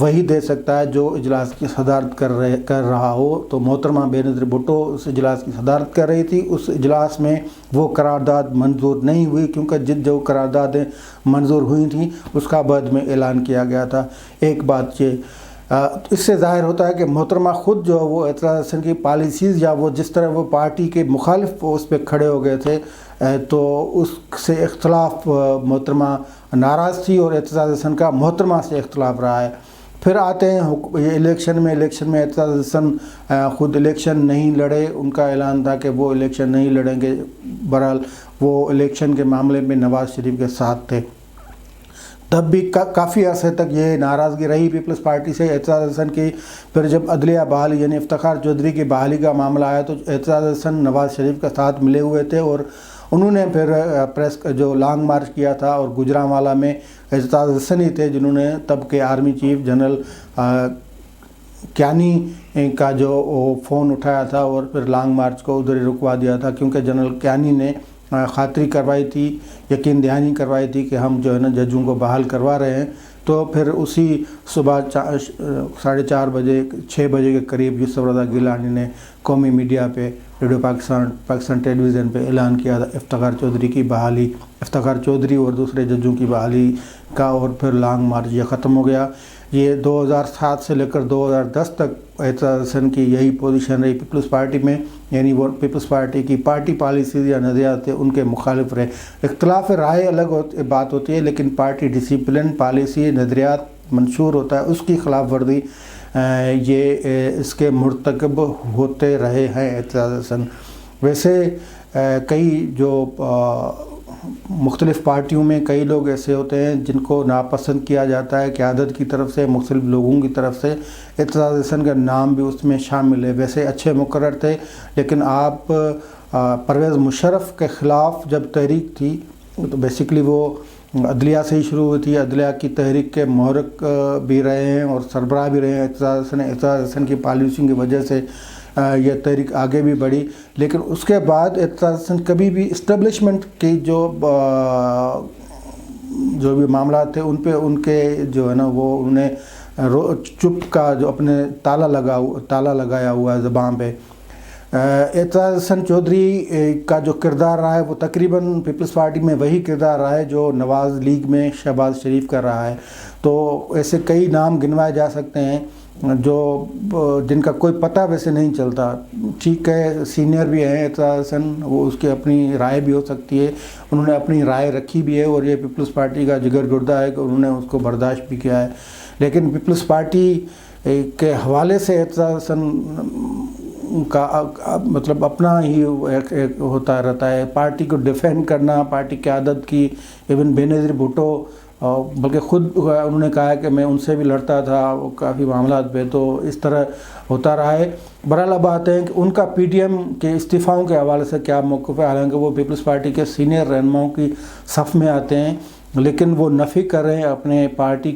وہی دے سکتا ہے جو اجلاس کی صدارت کر رہا ہو. تو محترمہ بے نظیر بھٹو اس اجلاس کی صدارت کر رہی تھی. اس اجلاس میں وہ قرارداد منظور نہیں ہوئی کیونکہ جو قراردادیں منظور ہوئی تھیں اس کا بعد میں اعلان کیا گیا تھا. ایک بات یہ اس سے ظاہر ہوتا ہے کہ محترمہ خود جو وہ اعتراض حسن کی پالیسیز یا وہ جس طرح وہ پارٹی کے مخالف اس پہ کھڑے ہو گئے تھے تو اس سے اختلاف محترمہ ناراض تھی اور اعتراض حسن کا محترمہ سے اختلاف رہا ہے. پھر آتے ہیں یہ الیکشن میں اعتراض حسن خود الیکشن نہیں لڑے. ان کا اعلان تھا کہ وہ الیکشن نہیں لڑیں گے. بہرحال وہ الیکشن کے معاملے میں نواز شریف کے ساتھ تھے. تب بھی کافی عرصے تک یہ ناراضگی رہی پیپلز پارٹی سے اعتراض حسن کی. پھر جب عدلیہ بحالی یعنی افتخار چودھری کی بحالی کا معاملہ آیا تو اعتراض حسن نواز شریف کے ساتھ ملے ہوئے تھے اور انہوں نے پھر پریس جو لانگ مارچ کیا تھا اور گجرانوالہ میں اعتراض حسن ہی تھے جنہوں نے تب کے آرمی چیف جنرل کیانی کا جو فون اٹھایا تھا اور پھر لانگ مارچ کو ادھر ہی رکوا دیا تھا کیونکہ جنرل کیانی نے خاطری کروائی تھی, یقین دہانی کروائی تھی کہ ہم جو ہے نا ججوں کو بحال کروا رہے ہیں. تو پھر اسی صبح 4:30 بجے 6 بجے کے قریب یوسف رضا گیلانی نے قومی میڈیا پہ ریڈیو پاکستان ٹیلی ویژن پہ اعلان کیا تھا افتخار چودھری کی بحالی, افتخار چودھری اور دوسرے ججوں کی بحالی کا. اور پھر لانگ مارچ یہ ختم ہو گیا. یہ 2007 سے لے کر 2010 تک اعتراض حسن کی یہی پوزیشن رہی پیپلز پارٹی میں, یعنی وہ پیپلز پارٹی کی پارٹی پالیسیز یا نظریات تھے ان کے مخالف رہے. اختلاف رائے الگ بات ہوتی ہے لیکن پارٹی ڈسپلن پالیسی نظریات منشور ہوتا ہے اس کی خلاف ورزی یہ اس کے مرتکب ہوتے رہے ہیں اعتراض حسن. ویسے کئی جو مختلف پارٹیوں میں کئی لوگ ایسے ہوتے ہیں جن کو ناپسند کیا جاتا ہے قیادت کی طرف سے, مختلف لوگوں کی طرف سے. اعتراض حسن کا نام بھی اس میں شامل ہے. ویسے اچھے مقرر تھے لیکن آپ پرویز مشرف کے خلاف جب تحریک تھی تو بیسیکلی وہ عدلیہ سے ہی شروع ہوئی تھی. عدلیہ کی تحریک کے محرک بھی رہے ہیں اور سربراہ بھی رہے ہیں اعتراض حسن کی پالیسیوں کی وجہ سے یہ تحریک آگے بھی بڑھی. لیکن اس کے بعد اعتراض حسن کبھی بھی اسٹیبلشمنٹ کی جو بھی معاملات تھے ان پہ ان کے جو ہے نا وہ انہیں چپ کا جو اپنے تالا لگایا ہوا ہے زبان پہ. اعتراض حسن چودھری کا جو کردار رہا ہے وہ تقریباً پیپلز پارٹی میں وہی کردار رہا ہے جو نواز لیگ میں شہباز شریف کا رہا ہے. تو ایسے کئی نام گنوائے جا سکتے ہیں جو جن کا کوئی پتہ ویسے نہیں چلتا. ٹھیک ہے سینئر بھی ہیں اعتراض حسن, وہ اس کی اپنی رائے بھی ہو سکتی ہے, انہوں نے اپنی رائے رکھی بھی ہے اور یہ پیپلز پارٹی کا جگر گردہ ہے کہ انہوں نے اس کو برداشت بھی کیا ہے. لیکن پیپلز پارٹی کے حوالے سے اعتراض حسن کا مطلب اپنا ہی ایک ہوتا رہتا ہے. پارٹی کو ڈیفینڈ کرنا, پارٹی قیادت کی, ایون بے نظیر بھٹو بلکہ خود انہوں نے کہا ہے کہ میں ان سے بھی لڑتا تھا وہ کافی معاملات پہ, تو اس طرح ہوتا رہا ہے. بہرحال اب آتے ہیں کہ ان کا پی ٹی ایم کے استعفاؤں کے حوالے سے کیا موقف ہے. حالانکہ وہ پیپلز پارٹی کے سینئر رہنماؤں کی صف میں آتے ہیں لیکن وہ نفی کر رہے ہیں اپنے پارٹی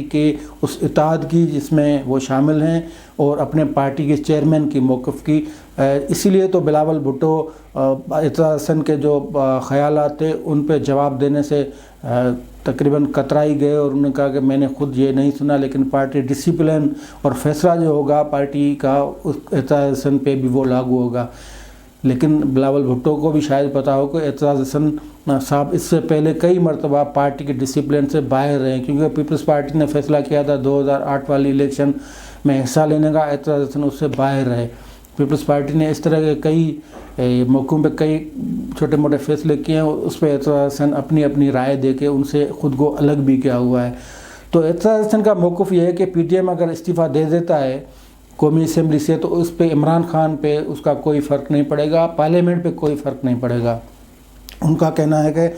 کے اس اتحاد کی جس میں وہ شامل ہیں اور اپنے پارٹی کے چیئرمین کی موقف کی. اسی لیے تو بلاول بھٹو اعتراض حسن کے جو خیالات تھے ان پہ جواب دینے سے تقریباً کترائی گئے اور انہوں نے کہا کہ میں نے خود یہ نہیں سنا لیکن پارٹی ڈسپلن اور فیصلہ جو ہوگا پارٹی کا اس اعتراض حسن پہ بھی وہ لاگو ہوگا. لیکن بلاول بھٹو کو بھی شاید پتہ ہو کہ اعتراض حسن صاحب اس سے پہلے کئی مرتبہ پارٹی کے ڈسپلن سے باہر رہے کیونکہ پیپلز پارٹی نے فیصلہ کیا تھا 2008 والی الیکشن میں حصہ لینے کا, اعتراض حسن اس سے باہر رہے. پیپلز پارٹی نے اس طرح کے کئی موقعوں پہ کئی چھوٹے موٹے فیصلے کیے ہیں, اس پہ اعتراض حسن اپنی رائے دے کے ان سے خود کو الگ بھی کیا ہوا ہے. تو اعتراض حسن کا موقف یہ ہے کہ پی ٹی ایم اگر استعفیٰ دے دیتا ہے قومی اسمبلی سے تو اس پہ عمران خان پہ اس کا کوئی فرق نہیں پڑے گا, پارلیمنٹ پہ کوئی فرق نہیں پڑے گا. ان کا کہنا ہے کہ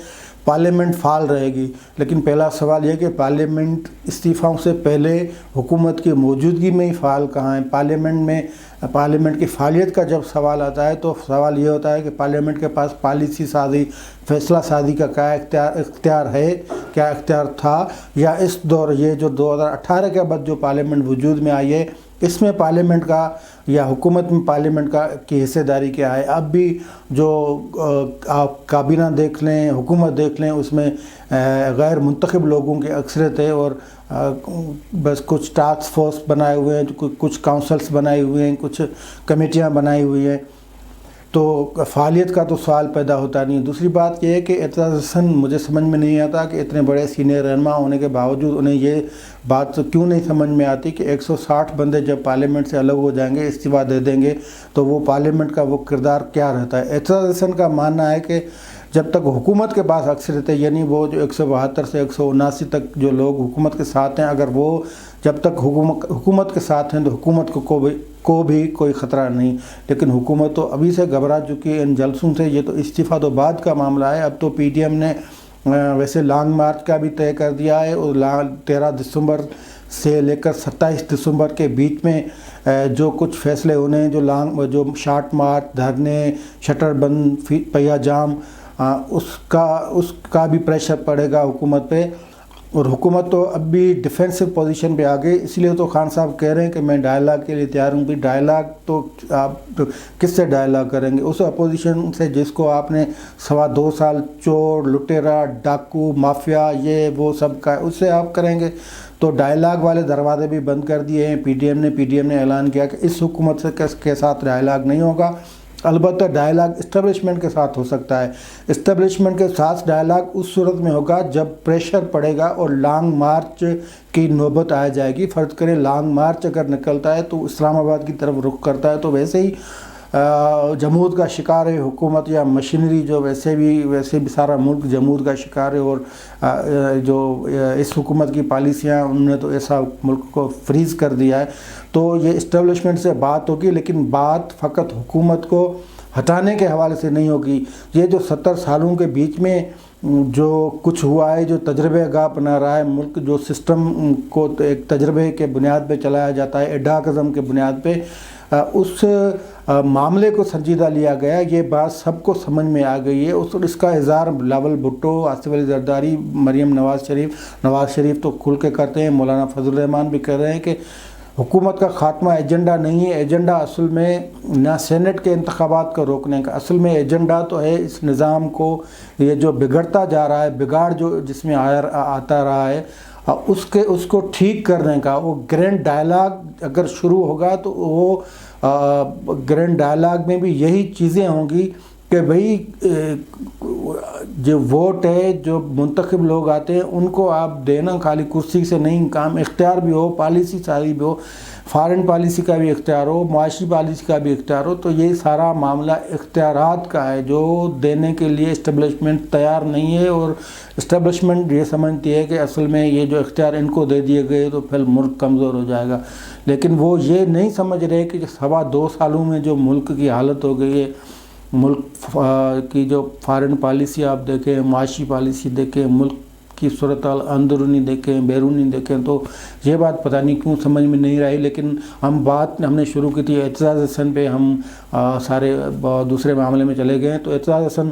پارلیمنٹ فعال رہے گی لیکن پہلا سوال یہ کہ پارلیمنٹ استعفاؤں سے پہلے حکومت کی موجودگی میں ہی فعال کہاں ہے. پارلیمنٹ کی فعالیت کا جب سوال آتا ہے تو سوال یہ ہوتا ہے کہ پارلیمنٹ کے پاس پالیسی سازی فیصلہ سازی کا کیا اختیار ہے, کیا اختیار تھا, یا اس دور یہ جو 2018 کے بعد جو پارلیمنٹ وجود میں آئی ہے اس میں پارلیمنٹ کا یا حکومت میں پارلیمنٹ کی حصہ داری کیا ہے. اب بھی جو آپ کابینہ دیکھ لیں, حکومت دیکھ لیں, اس میں غیر منتخب لوگوں کی اکثریت ہے اور بس کچھ ٹاسک فورس بنائے ہوئے ہیں، کچھ کاؤنسلس بنائے ہوئے ہیں، کچھ کمیٹیاں بنائی ہوئی ہیں، تو فعالیت کا تو سوال پیدا ہوتا نہیں ہے۔ دوسری بات یہ ہے کہ اعتزاز حسن مجھے سمجھ میں نہیں آتا کہ اتنے بڑے سینئر رہنما ہونے کے باوجود انہیں یہ بات کیوں نہیں سمجھ میں آتی کہ 160 بندے جب پارلیمنٹ سے الگ ہو جائیں گے، استعفیٰ دے دیں گے، تو وہ پارلیمنٹ کا وہ کردار کیا رہتا ہے۔ اعتزاز حسن کا ماننا ہے کہ جب تک حکومت کے پاس اکثریت ہے، یعنی وہ جو 172 سے 179 تک جو لوگ حکومت کے ساتھ ہیں، اگر وہ جب تک حکومت کے ساتھ ہیں تو حکومت کو بھی کوئی خطرہ نہیں، لیکن حکومت تو ابھی سے گھبرا چکی ہے ان جلسوں سے۔ یہ تو استعفیٰ تو بعد کا معاملہ ہے۔ اب تو پی ڈی ایم نے ویسے لانگ مارچ کا بھی طے کر دیا ہے، اور 13 دسمبر سے لے کر 27 دسمبر کے بیچ میں جو کچھ فیصلے ہونے ہیں، جو شارٹ مارچ، دھرنے، شٹر بند، پہیہ جام، اس کا بھی پریشر پڑے گا حکومت پہ، اور حکومت تو اب بھی ڈیفینسو پوزیشن پہ آ گئی۔ اس لیے تو خان صاحب کہہ رہے ہیں کہ میں ڈائلاگ کے لیے تیار ہوں۔ بھی ڈائلاگ تو آپ کس سے ڈائلاگ کریں گے؟ اس اپوزیشن سے جس کو آپ نے 2.25 سال چور، لٹیرا، ڈاکو، مافیا، یہ وہ سب کا، اس سے آپ کریں گے؟ تو ڈائلاگ والے دروازے بھی بند کر دیے ہیں پی ڈی ایم نے اعلان کیا کہ اس حکومت کے ساتھ ڈائلاگ نہیں ہوگا۔ البتہ ڈائلاگ اسٹیبلشمنٹ کے ساتھ ہو سکتا ہے۔ اسٹیبلشمنٹ کے ساتھ ڈائلاگ اس صورت میں ہوگا جب پریشر پڑے گا اور لانگ مارچ کی نوبت آ جائے گی۔ فرض کریں لانگ مارچ اگر نکلتا ہے تو اسلام آباد کی طرف رخ کرتا ہے، تو ویسے ہی جمود کا شکار ہے حکومت، یا مشینری جو ویسے بھی سارا ملک جمود کا شکار ہے، اور جو اس حکومت کی پالیسیاں انہوں نے تو ایسا ملک کو فریز کر دیا ہے۔ تو یہ اسٹیبلشمنٹ سے بات ہوگی، لیکن بات فقط حکومت کو ہٹانے کے حوالے سے نہیں ہوگی۔ یہ جو 70 سالوں کے بیچ میں جو کچھ ہوا ہے، جو تجربہ گاہ بنا رہا ہے ملک، جو سسٹم کو ایک تجربے کے بنیاد پہ چلایا جاتا ہے، ایڈاکزم کے بنیاد پہ، اس معاملے کو سنجیدہ لیا گیا۔ یہ بات سب کو سمجھ میں آ گئی ہے۔ اس کا اظہار بلاول بھٹو، آصف علی زرداری، مریم نواز شریف تو کھل کے کرتے ہیں، مولانا فضل الرحمان بھی کہہ رہے ہیں کہ حکومت کا خاتمہ ایجنڈا نہیں ہے۔ ایجنڈا اصل میں نہ سینٹ کے انتخابات کو روکنے کا، اصل میں ایجنڈا تو ہے اس نظام کو، یہ جو بگڑتا جا رہا ہے، بگاڑ جو جس میں آتا رہا ہے، اس کو ٹھیک کرنے کا۔ وہ گرینڈ ڈائلاگ اگر شروع ہوگا تو وہ گرینڈ ڈائلاگ میں بھی یہی چیزیں ہوں گی کہ بھئی جو ووٹ ہے، جو منتخب لوگ آتے ہیں، ان کو آپ دینا خالی کرسی سے نہیں، کام اختیار بھی ہو، پالیسی ساری بھی ہو، فارن پالیسی کا بھی اختیار ہو، معاشی پالیسی کا بھی اختیار ہو۔ تو یہ سارا معاملہ اختیارات کا ہے جو دینے کے لیے اسٹیبلشمنٹ تیار نہیں ہے، اور اسٹیبلشمنٹ یہ سمجھتی ہے کہ اصل میں یہ جو اختیار ان کو دے دیے گئے تو پھر ملک کمزور ہو جائے گا۔ لیکن وہ یہ نہیں سمجھ رہے کہ 2.25 سالوں میں جو ملک کی حالت ہو گئی ہے، ملک کی جو فارن پالیسی آپ دیکھیں، معاشی پالیسی دیکھیں، ملک کی صورتحال اندرونی دیکھیں، بیرونی دیکھیں، تو یہ بات پتہ نہیں کیوں سمجھ میں نہیں رہی۔ لیکن ہم نے شروع کی تھی اعتزاز حسن پہ، ہم سارے دوسرے معاملے میں چلے گئے ہیں۔ تو اعتزاز حسن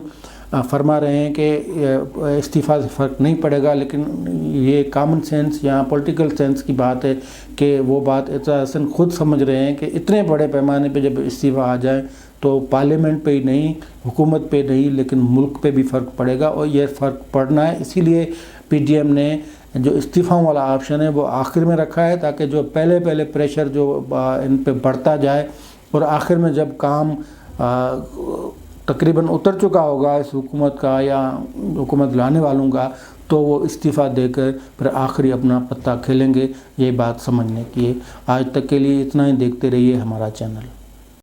فرما رہے ہیں کہ استعفیٰ سے فرق نہیں پڑے گا، لیکن یہ کامن سینس یا پولیٹیکل سینس کی بات ہے کہ وہ بات اعتزاز حسن خود سمجھ رہے ہیں کہ اتنے بڑے پیمانے پہ جب استعفیٰ آ جائے تو پارلیمنٹ پہ ہی نہیں، حکومت پہ نہیں، لیکن ملک پہ بھی فرق پڑے گا، اور یہ فرق پڑنا ہے۔ اسی لیے پی ڈی ایم نے جو استعفیٰ والا آپشن ہے وہ آخر میں رکھا ہے، تاکہ جو پہلے پریشر جو ان پہ بڑھتا جائے، اور آخر میں جب کام تقریباً اتر چکا ہوگا اس حکومت کا یا حکومت لانے والوں کا، تو وہ استعفیٰ دے کر پھر آخری اپنا پتہ کھیلیں گے۔ یہ بات سمجھنے کی ہے۔ آج تک کے لیے اتنا ہی، دیکھتے رہیے ہمارا چینل۔